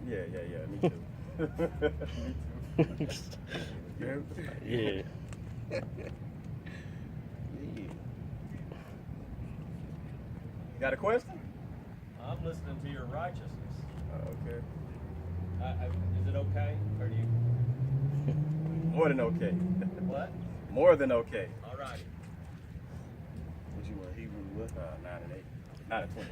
Yeah, me too. Me too. Yeah. You got a question? I'm listening to your righteousness. Okay. Is it okay? Or do you? More than okay. What? More than okay. All righty. What you want, Hebrew what? 9 and 8. 9 and 20.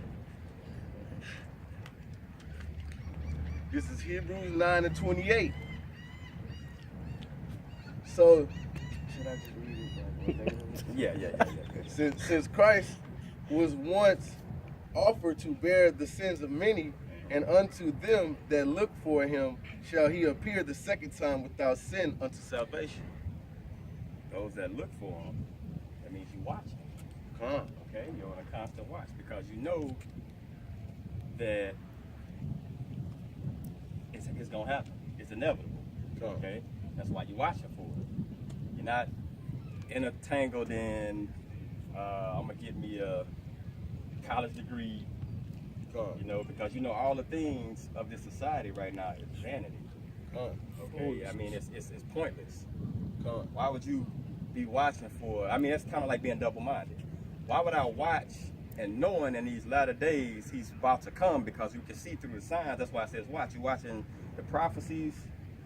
This is Hebrews 9 and 28. So, should I just read it? Yeah. Since Christ was once offered to bear the sins of many, and unto them that look for him shall he appear the second time without sin unto salvation. Those that look for him, that means you watching. Come. Okay, you're on a constant watch because you know that it's gonna happen. It's inevitable. Okay, that's why you're watching for it. You're not entangled in. I'm gonna get me a college degree. You know, because you know all the things of this society right now is vanity. Okay, I mean it's pointless. Why would you be watching for? I mean, it's kind of like being double-minded. Why would I watch and knowing in these latter days he's about to come, because you can see through the signs? That's why it says watch. You're watching the prophecies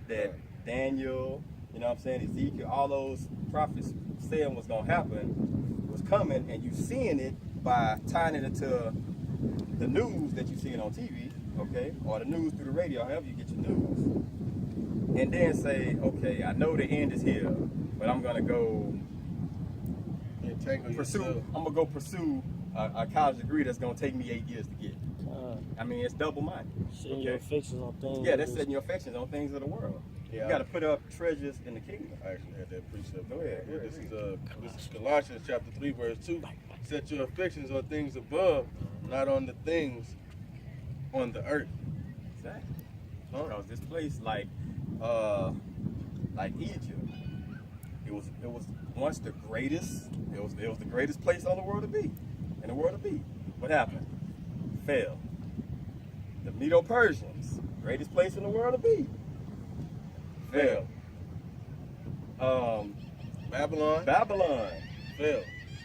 that Daniel, you know what I'm saying, Ezekiel, all those prophets saying what's gonna happen was coming, and you seeing it by tying it into the news that you seeing on TV, okay, or the news through the radio, however you get your news, and then say, okay, I know the end is here, but I'm gonna go pursue a college degree that's gonna take me 8 years to get. I mean, it's double-minded. Setting your affections on things. Yeah, that's setting your affections on things of the world. Yeah, you got to put up treasures in the kingdom. I actually had that precept. Go ahead. Yeah, this is Colossians chapter 3, verse 2. Set your affections on things above, not on the things on the earth. Exactly. Because this place, like Egypt, it was once the greatest. It was the greatest place on the world to be. In the world to be. What happened? Fell. The Medo-Persians, greatest place in the world to be. Fell. Babylon.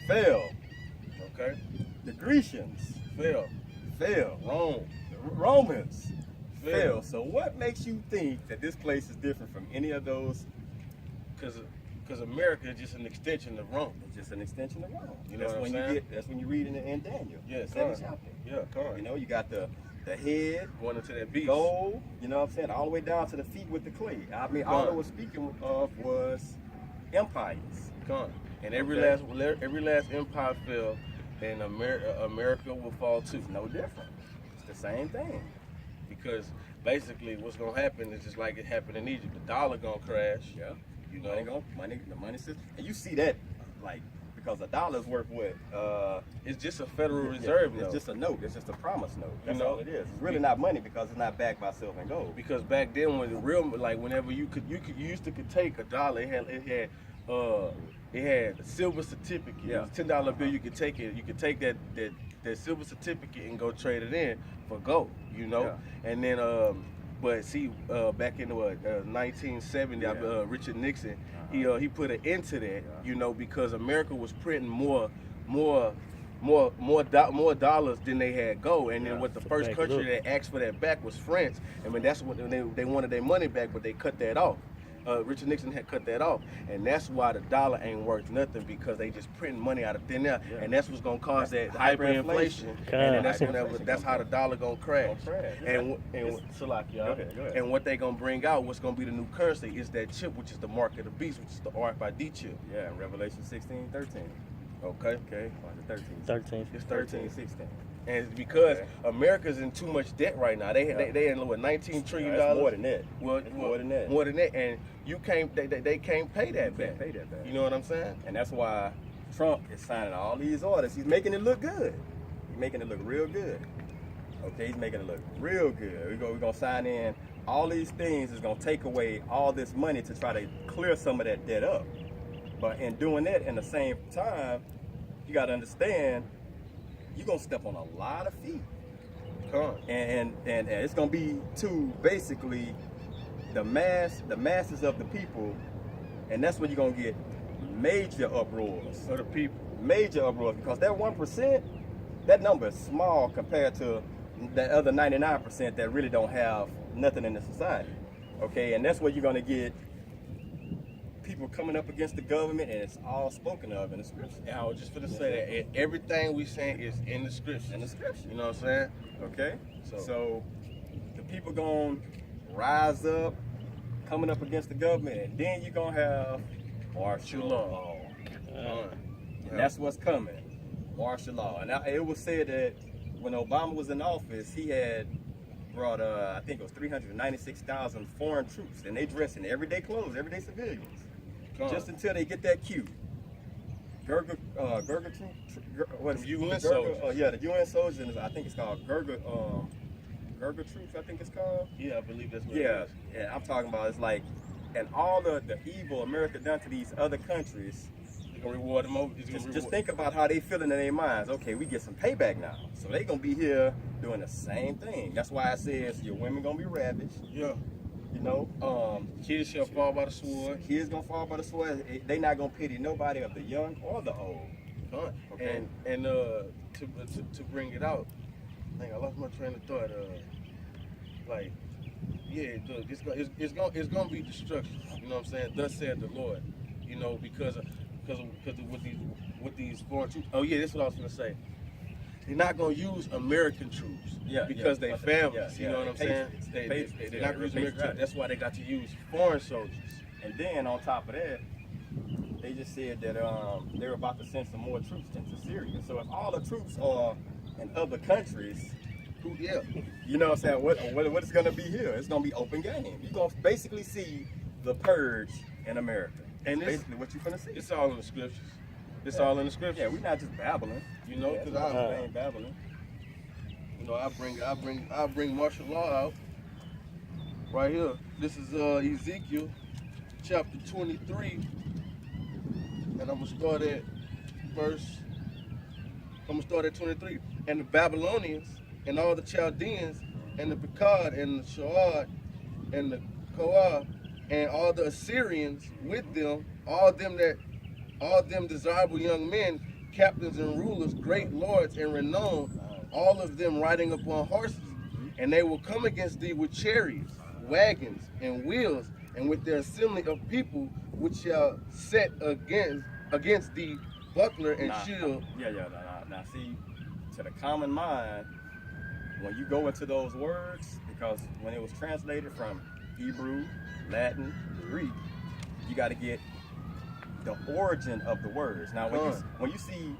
Fell. Okay. The Grecians. Fell. Rome. The Romans. Fell. So what makes you think that this place is different from any of those? Because America is just an extension of Rome. It's just an extension of Rome. You know what I'm saying? That's when you read in Daniel. Yeah, seventh chapter. Yeah, come. You know, you got the head going into that beast. Gold, you know what I'm saying, all the way down to the feet with the clay. I mean, all it was speaking of was empires. And every last empire fell, and America will fall too. It's no different. It's the same thing. Because basically what's gonna happen is just like it happened in Egypt. The dollar gonna crash. Yeah. You know, the money system. And you see that, like, because a dollar's worth what? It's just a Federal Reserve note. It's just a note. It's just a promise note. That's all it is. It's really not money because it's not backed by silver and gold. Because back then, when the real, like, whenever you used to take a dollar, it had a silver certificate. Yeah. It was $10 bill. You could take it. You could take that silver certificate and go trade it in for gold. You know, and then but see, back in the 1970, Richard Nixon, he put an end to that. You know, because America was printing more dollars than they had gold, and then what the first country that asked for that back was France. I mean, that's when they wanted their money back, but they cut that off. Richard Nixon had cut that off, and that's why the dollar ain't worth nothing, because they just printing money out of thin air, and that's what's gonna cause that hyperinflation, and then that's how the dollar gonna crash. And and what they gonna bring out, what's gonna be the new currency, is that chip, which is the mark of the beast, which is the RFID chip. Yeah, Revelation 16:13. Okay. Or the 13. 13. It's 13, 16. And it's because America's in too much debt right now. They in what, $19 trillion. More than that. Well, more than that. More than that, and you can't. They can't pay that back. You know what I'm saying? And that's why Trump is signing all these orders. He's making it look good. He's making it look real good. Okay, he's making it look real good. We're gonna sign in all these things. Is gonna take away all this money to try to clear some of that debt up. But in doing that, in the same time, you got to understand, you're going to step on a lot of feet. And it's gonna be to basically the masses of the people, and that's when you're gonna get major uproars For the people. major uproars, because that 1%, that number is small compared to the other 99% that really don't have nothing in the society. Okay, and that's where you're gonna get people coming up against the government, and it's all spoken of in the scripture. And I was just gonna say that everything we saying is in the scripture. In the scripture. You know what I'm saying? Okay? So the people gonna rise up, coming up against the government, and then you're gonna have martial law. And that's what's coming. Martial law. And it was said that when Obama was in office, he had brought, I think it was 396,000 foreign troops, and they dress in everyday clothes, everyday civilians, just until they get that cue. Gurga what is UN soldiers. Yeah, the UN soldiers, and I think it's called Gurga troops, I think it's called. Yeah, I believe that's what Yeah, it is. yeah, I'm talking about, it's like, and all the evil America done to these other countries, It's gonna reward them over. just think about how they feeling in their minds. Okay, we get some payback now. So they gonna be here doing the same thing. That's why it says your women gonna be ravaged. Yeah. You know, Kids shall fall by the sword. kids gonna fall by the sword. They not gonna pity nobody of the young or the old. Okay. And to bring it out, I lost my train of thought. Look, it's gonna be destruction. You know what I'm saying? Thus said the Lord. You know, because of with these foreign troops. Oh yeah, that's what I was gonna say. They're not gonna use American troops because they families. You know what I'm saying? They're not gonna use American troops. That's why they got to use foreign soldiers. And then on top of that, they just said that they're about to send some more troops into Syria. So if all the troops are in other countries, you know what I'm saying? What is going to be here? It's going to be open game. You're going to basically see the purge in America. And that's basically what you're going to see. It's all in the scriptures. It's all in the scriptures. Yeah, we're not just babbling. You know, because I ain't babbling. You know, I bring martial law out right here. This is Ezekiel chapter 23, and I'm gonna start at 23. And the Babylonians and all the Chaldeans and the Pekad and the Shoad and the Koah and all the Assyrians with them, all them desirable young men, captains and rulers, great lords and renowned, all of them riding upon horses, and they will come against thee with chariots, wagons, and wheels, and with their assembly of people, which shall set against thee buckler and shield. Now see, to the common mind, when you go into those words, because when it was translated from Hebrew, Latin, Greek, you got to get the origin of the words. Now, when you see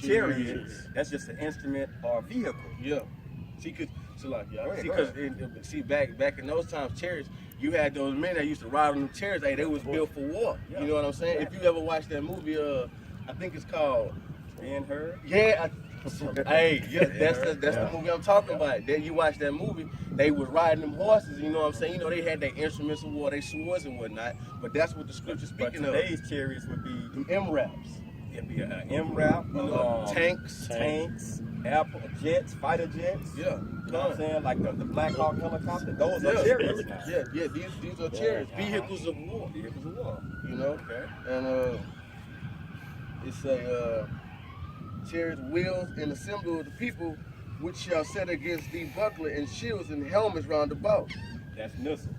chariots, that's just an instrument or vehicle. Yeah. See, back in those times, chariots, you had those men that used to ride on them chariots. Hey, they was built for war. Yeah. You know what I'm saying? If you ever watched that movie, I think it's called Ben-Hur. Yeah. That's the movie I'm talking about. Then you watch that movie, they was riding them horses, you know what I'm saying? You know, they had their instruments of war, their swords and whatnot, but that's what the scripture's speaking of. Today's chariots would be the MRAPs. It'd be an MRAP, tanks, jets, fighter jets. Yeah. You know what I'm saying? Like the Black Hawk helicopter, those are chariots now. Yeah, these are chariots, vehicles of war. Vehicles of war. You know? Okay. And it's a chariots, wheels, and assembly of the people, which shall set against thee buckler and shields and helmets round about. That's missiles.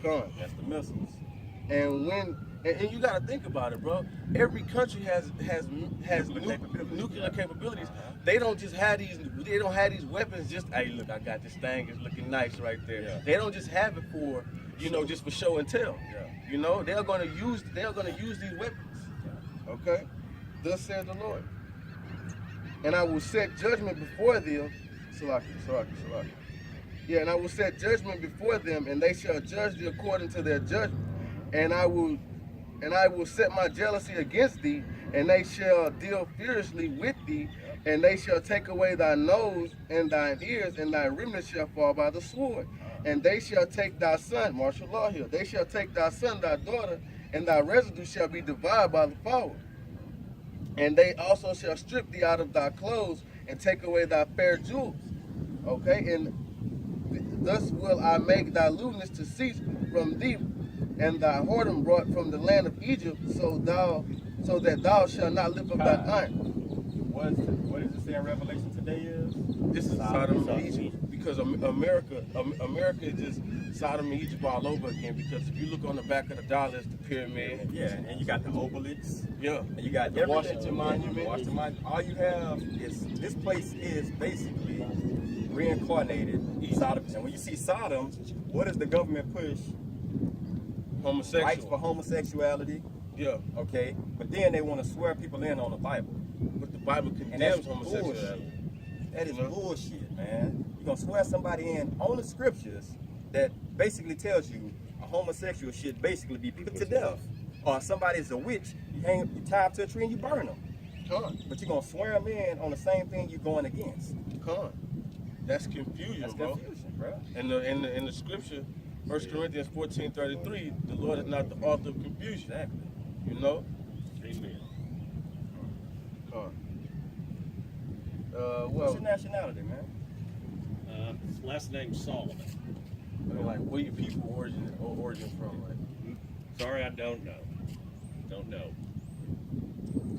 That's the missiles. And you gotta think about it, bro. Every country has nuclear capabilities. They don't just have these. They don't have these weapons. Just hey, look, I got this thing. It's looking nice right there. Yeah. They don't just have it for just for show and tell. Yeah. You know, they're gonna use these weapons. Yeah. Okay. Thus said the Lord. And I will set judgment before them. Salaki. Yeah, and I will set judgment before them, and they shall judge thee according to their judgment. And I will set my jealousy against thee, and they shall deal furiously with thee, and they shall take away thy nose and thine ears, and thy remnant shall fall by the sword. And they shall take thy son, martial law here, they shall take thy son, thy daughter, and thy residue shall be divided by the fowler. And they also shall strip thee out of thy clothes, and take away thy fair jewels. Okay, and thus will I make thy lewdness to cease from thee, and thy whoredom brought from the land of Egypt, so that thou shalt not lift up thine eye. What does it say in Revelation today is? This is Sodom and Egypt, because America is just Sodom and Egypt all over again. Because if you look on the back of the dollar, it's the pyramid. Yeah, and you got the obelisks. Yeah, and you got the Washington Monument. Washington Monument. All you have is this place is basically reincarnated Sodom. And when you see Sodom, what does the government push? Homosexual. Rights for homosexuality. Yeah. Okay, but then they want to swear people in on the Bible. But the Bible condemns homosexuality. That is bullshit, man. You're gonna swear somebody in on the scriptures that basically tells you a homosexual should basically be put to death, or somebody's a witch, you tie them to a tree and you burn them. But you're gonna swear them in on the same thing you're going against. That's confusion, That's bro. confusion, bro. In the scripture, 1 Corinthians 14:33, the Lord is not the author of confusion. Exactly. You know? Amen. What's your nationality, man? Last name Solomon. Like, where your people origin from? Like, Sorry, I don't know. Don't know.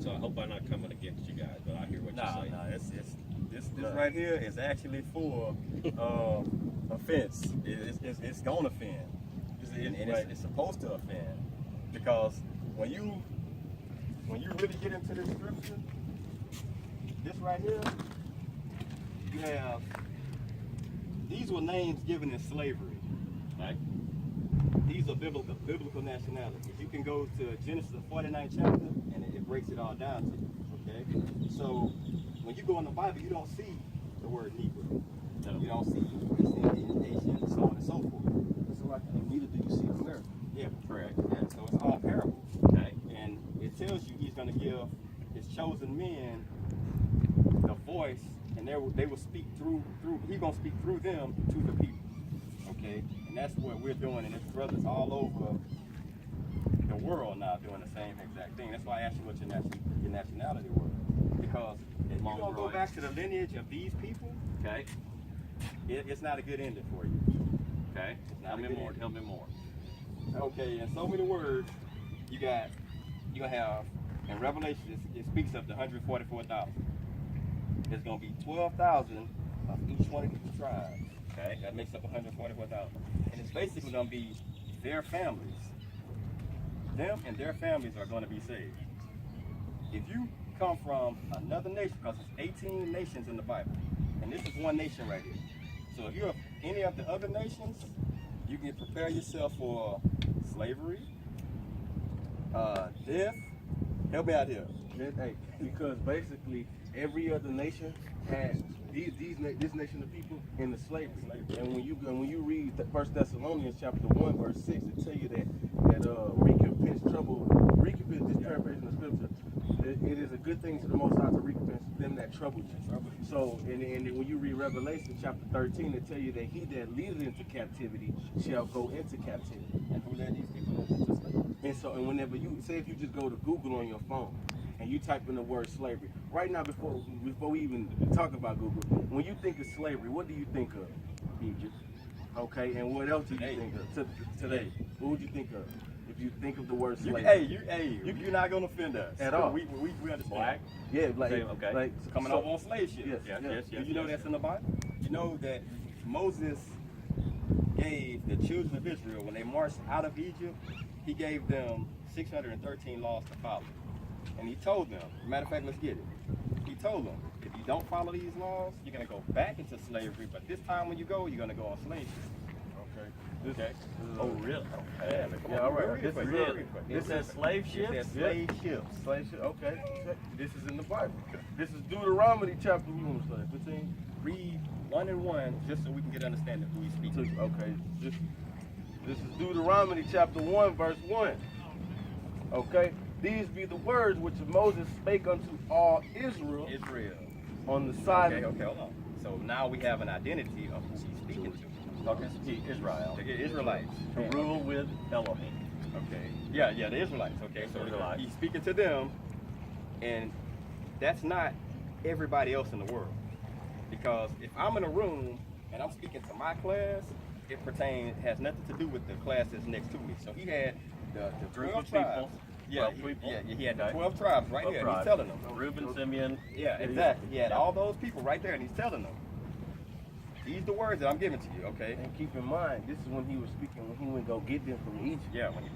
So I hope I'm not coming against you guys, but I hear what you're saying. This right here is actually for offense. It's gonna offend. It's supposed to offend, because when you really get into this scripture, this right here, you have, these were names given in slavery, right? These are biblical nationalities. You can go to Genesis 49th chapter, and it breaks it all down to you, okay? So when you go in the Bible, you don't see the word Negro. No. You don't see Indian, Asian, so on and so forth. So like, neither do you see America. Yeah, correct. Yeah. So it's all parables, okay? And it tells you he's going to give his chosen men the voice, and they will speak through he's going to speak through them to the people, okay? And that's what we're doing, and it's brothers all over the world now doing the same exact thing. That's why I asked you what your nationality was, because if you don't go back to the lineage of these people, okay, it's not a good ending for you. Okay, tell me more. Okay, in so many words, you're gonna have in Revelation it speaks of the 144,000. There's gonna be 12,000 of each one of these tribes. Okay, that makes up 144,000, and it's basically gonna be their families. Them and their families are gonna be saved. If you come from another nation, because there's 18 nations in the Bible, and this is one nation right here. So if you're any of the other nations, you can prepare yourself for slavery, death. Help me out here. Hey, because basically every other nation had this nation of people in the slavery. And when you read 1 Thessalonians chapter 1 verse 6, it tell you that recompense, this paraphrasing the scripture, it is a good thing to the Most High to recompense them that trouble you. So, and when you read Revelation chapter 13, it tell you that he that leadeth into captivity shall go into captivity. And who led these people into slavery? And whenever you say, if you just go to Google on your phone and you type in the word slavery, right now before we even talk about Google, when you think of slavery, what do you think of? Egypt. Okay, and what else do you think of today? What would you think of if you think of the word slavery? You're not gonna offend us at all. We understand. Black? Yeah, like coming over on slave ships. Yes. Do you know that's in the Bible? You know that Moses gave the children of Israel, when they marched out of Egypt, he gave them 613 laws to follow. And he told them, matter of fact, let's get it. He told them, if you don't follow these laws, you're going to go back into slavery, but this time when you go, you're going to go on slave ships. Okay. Oh, really? Yeah, all right. This says slave ships? It says slave ships. Slave ship. Okay. This is in the Bible. This is Deuteronomy chapter 15. Read 1 and 1, just so we can get an understanding of who he's speaking to. Okay. This is Deuteronomy chapter 1, verse 1. Okay. These be the words which Moses spake unto all Israel. On the side of... Okay, hold on. So now we have an identity of who he's speaking to. Okay, Israel. The Israelites. To rule with Elohim. Okay. Yeah, the Israelites. Okay, so he's speaking to them, and that's not everybody else in the world. Because if I'm in a room and I'm speaking to my class, it has nothing to do with the class that's next to me. So he had the Group 12 of tribes. people. Yeah, 12 people. yeah, he had the Okay. 12 tribes right 12 here. tribes. And he's telling them. Reuben, Simeon. Yeah, exactly. He had all those people right there, and he's telling them. These the words that I'm giving to you, okay? And keep in mind, this is when he was speaking, when he went go get them from Egypt. Yeah, when he